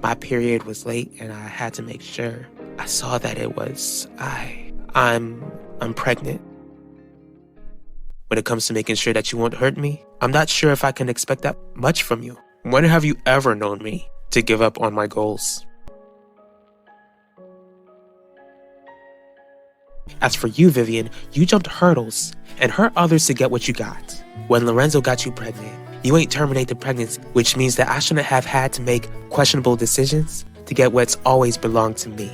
My period was late and I had to make sure. I saw that it was I'm pregnant. When it comes to making sure that you won't hurt me, I'm not sure if I can expect that much from you. When have you ever known me to give up on my goals? As for you, Vivian, you jumped hurdles and hurt others to get what you got. When Lorenzo got you pregnant, you ain't terminate the pregnancy, which means that I shouldn't have had to make questionable decisions to get what's always belonged to me.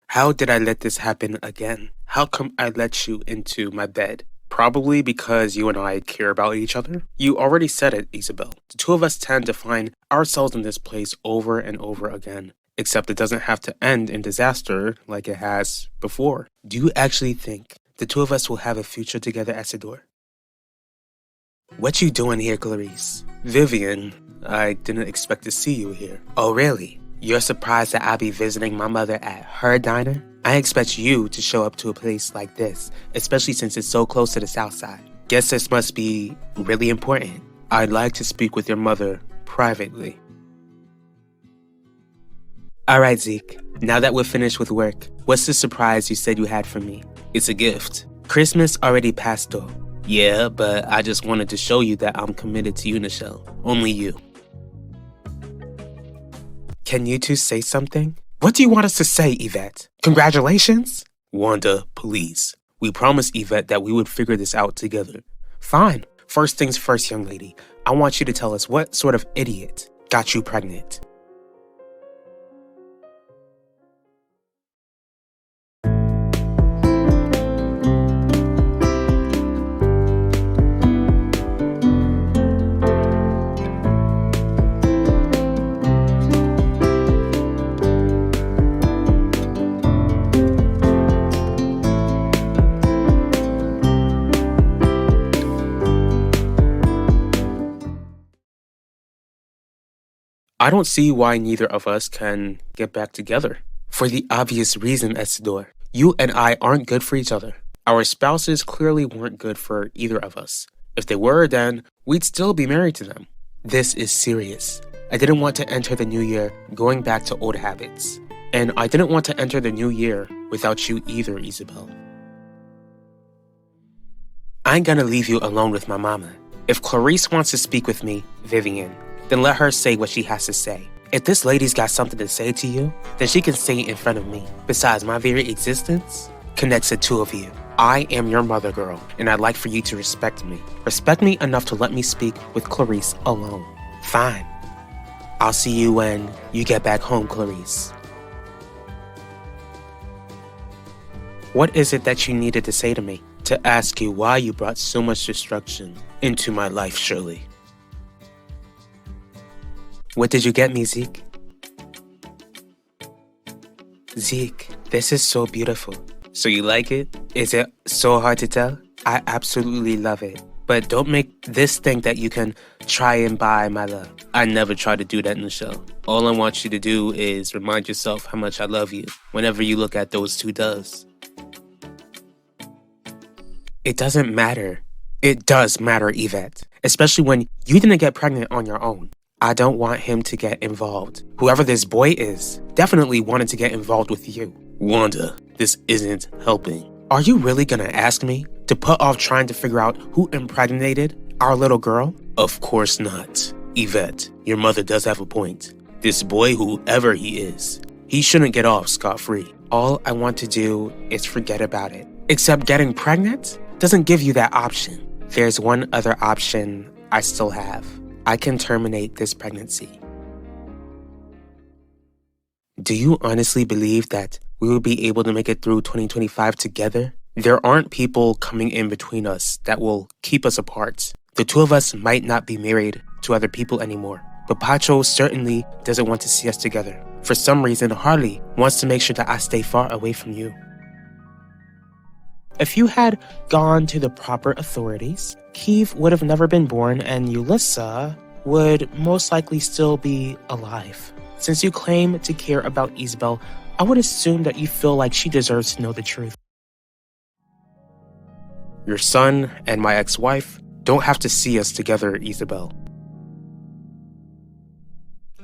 How did I let this happen again? How come I let you into my bed? Probably because you and I care about each other. You already said it, Isabel. The two of us tend to find ourselves in this place over and over again. Except it doesn't have to end in disaster like it has before. Do you actually think the two of us will have a future together, Isidore? What you doing here, Clarice? Vivian, I didn't expect to see you here. Oh, really? You're surprised that I'll be visiting my mother at her diner? I expect you to show up to a place like this, especially since it's so close to the south side. Guess this must be really important. I'd like to speak with your mother privately. Alright, Zeke. Now that we're finished with work, what's the surprise you said you had for me? It's a gift. Christmas already passed though. Yeah, but I just wanted to show you that I'm committed to you, Nichelle. Only you. Can you two say something? What do you want us to say, Yvette? Congratulations? Wanda, please. We promised Yvette that we would figure this out together. Fine. First things first, young lady. I want you to tell us what sort of idiot got you pregnant. I don't see why neither of us can get back together. For the obvious reason, Isidore. You and I aren't good for each other. Our spouses clearly weren't good for either of us. If they were, then we'd still be married to them. This is serious. I didn't want to enter the new year going back to old habits. And I didn't want to enter the new year without you either, Isabel. I ain't gonna leave you alone with my mama. If Clarice wants to speak with me, Vivian, then let her say what she has to say. If this lady's got something to say to you, then she can say it in front of me. Besides, my very existence connects the two of you. I am your mother, girl, and I'd like for you to respect me. Respect me enough to let me speak with Clarice alone. Fine. I'll see you when you get back home, Clarice. What is it that you needed to say to me? To ask you why you brought so much destruction into my life, Shirley. What did you get me, Zeke? Zeke, this is so beautiful. So you like it? Is it so hard to tell? I absolutely love it. But don't make this think that you can try and buy my love. I never try to do that in the show. All I want you to do is remind yourself how much I love you whenever you look at those two doves. It doesn't matter. It does matter, Yvette. Especially when you didn't get pregnant on your own. I don't want him to get involved. Whoever this boy is definitely wanted to get involved with you. Wanda, this isn't helping. Are you really gonna ask me to put off trying to figure out who impregnated our little girl? Of course not. Yvette, your mother does have a point. This boy, whoever he is, he shouldn't get off scot-free. All I want to do is forget about it. Except getting pregnant doesn't give you that option. There's one other option I still have. I can terminate this pregnancy. Do you honestly believe that we will be able to make it through 2025 together? There aren't people coming in between us that will keep us apart. The two of us might not be married to other people anymore, but Pacho certainly doesn't want to see us together. For some reason, Harley wants to make sure that I stay far away from you. If you had gone to the proper authorities, Keith would have never been born and Yulissa would most likely still be alive. Since you claim to care about Isabel, I would assume that you feel like she deserves to know the truth. Your son and my ex-wife don't have to see us together, Isabel.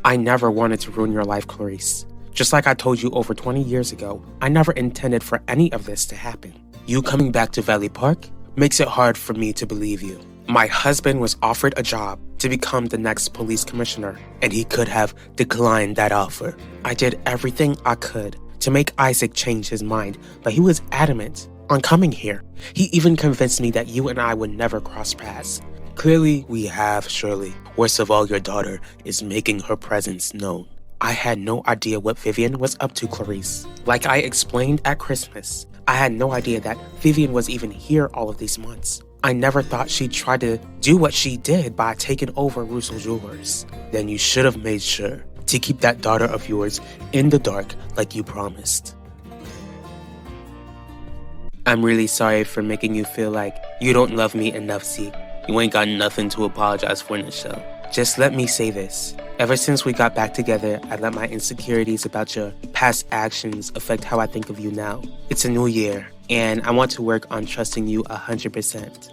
I never wanted to ruin your life, Clarice. Just like I told you over 20 years ago, I never intended for any of this to happen. You coming back to Valley Park makes it hard for me to believe you. My husband was offered a job to become the next police commissioner, and he could have declined that offer. I did everything I could to make Isaac change his mind, but he was adamant on coming here. He even convinced me that you and I would never cross paths. Clearly, we have, Shirley. Worst of all, your daughter is making her presence known. I had no idea what Vivian was up to, Clarice. Like I explained at Christmas, I had no idea that Vivian was even here all of these months. I never thought she'd try to do what she did by taking over Russell Jewelers. Then you should have made sure to keep that daughter of yours in the dark like you promised. I'm really sorry for making you feel like you don't love me enough, Zeke. You ain't got nothing to apologize for in the show. Just let me say this. Ever since we got back together, I let my insecurities about your past actions affect how I think of you now. It's a new year, and I want to work on trusting you 100%.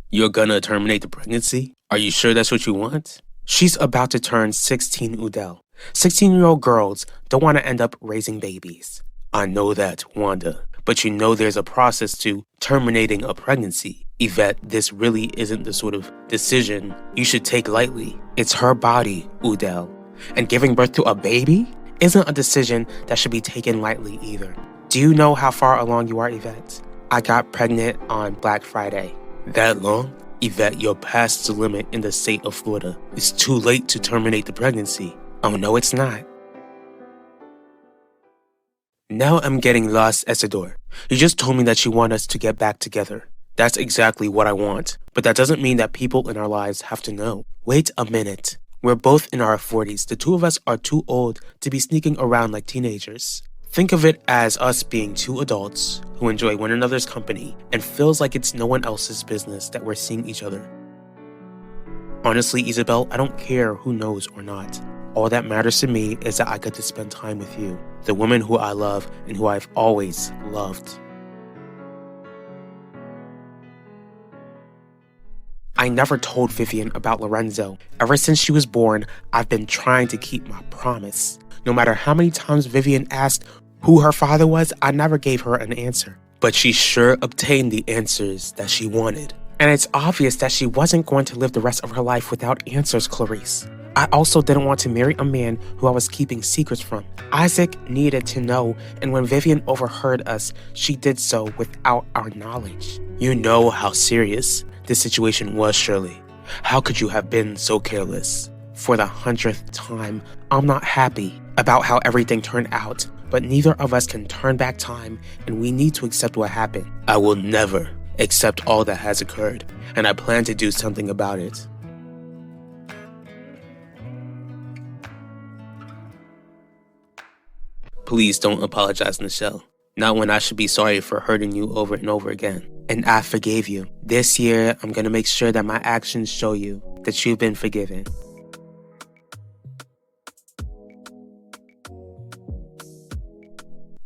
You're gonna terminate the pregnancy? Are you sure that's what you want? She's about to turn 16, Udell. 16-year-old girls don't want to end up raising babies. I know that, Wanda, but you know there's a process to terminating a pregnancy. Yvette, this really isn't the sort of decision you should take lightly. It's her body, Udell, and giving birth to a baby isn't a decision that should be taken lightly either. Do you know how far along you are, Yvette? I got pregnant on Black Friday. That long? Yvette, you're past the limit in the state of Florida. It's too late to terminate the pregnancy. Oh, no, it's not. Now I'm getting lost, Isidore. You just told me that you want us to get back together. That's exactly what I want. But that doesn't mean that people in our lives have to know. Wait a minute. We're both in our 40s. The two of us are too old to be sneaking around like teenagers. Think of it as us being two adults who enjoy one another's company and feels like it's no one else's business that we're seeing each other. Honestly, Isabel, I don't care who knows or not. All that matters to me is that I get to spend time with you, the woman who I love and who I've always loved. I never told Vivian about Lorenzo. Ever since she was born, I've been trying to keep my promise. No matter how many times Vivian asked who her father was, I never gave her an answer. But she sure obtained the answers that she wanted. And it's obvious that she wasn't going to live the rest of her life without answers, Clarice. I also didn't want to marry a man who I was keeping secrets from. Isaac needed to know, and when Vivian overheard us, she did so without our knowledge. You know how serious this situation was, Shirley. How could you have been so careless? For the 100th time, I'm not happy about how everything turned out, but neither of us can turn back time, and we need to accept what happened. I will never accept all that has occurred, and I plan to do something about it. Please don't apologize, Nichelle. Not when I should be sorry for hurting you over and over again. And I forgave you. This year, I'm gonna make sure that my actions show you that you've been forgiven.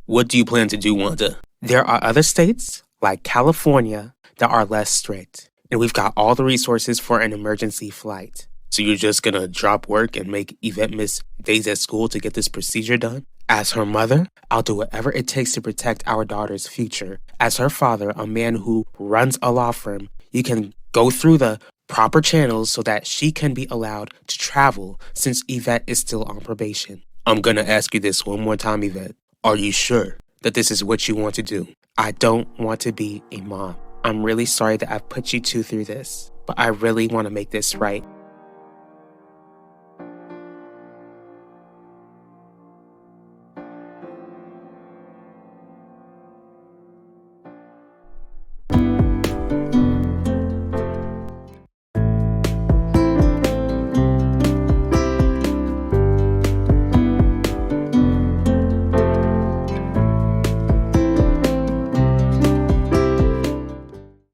What do you plan to do, Wanda? There are other states, like California, that are less strict. And we've got all the resources for an emergency flight. So you're just gonna drop work and make Yvette miss days at school to get this procedure done? As her mother, I'll do whatever it takes to protect our daughter's future. As her father, a man who runs a law firm, you can go through the proper channels so that she can be allowed to travel since Yvette is still on probation. I'm gonna ask you this one more time, Yvette. Are you sure that this is what you want to do? I don't want to be a mom. I'm really sorry that I've put you two through this, but I really want to make this right.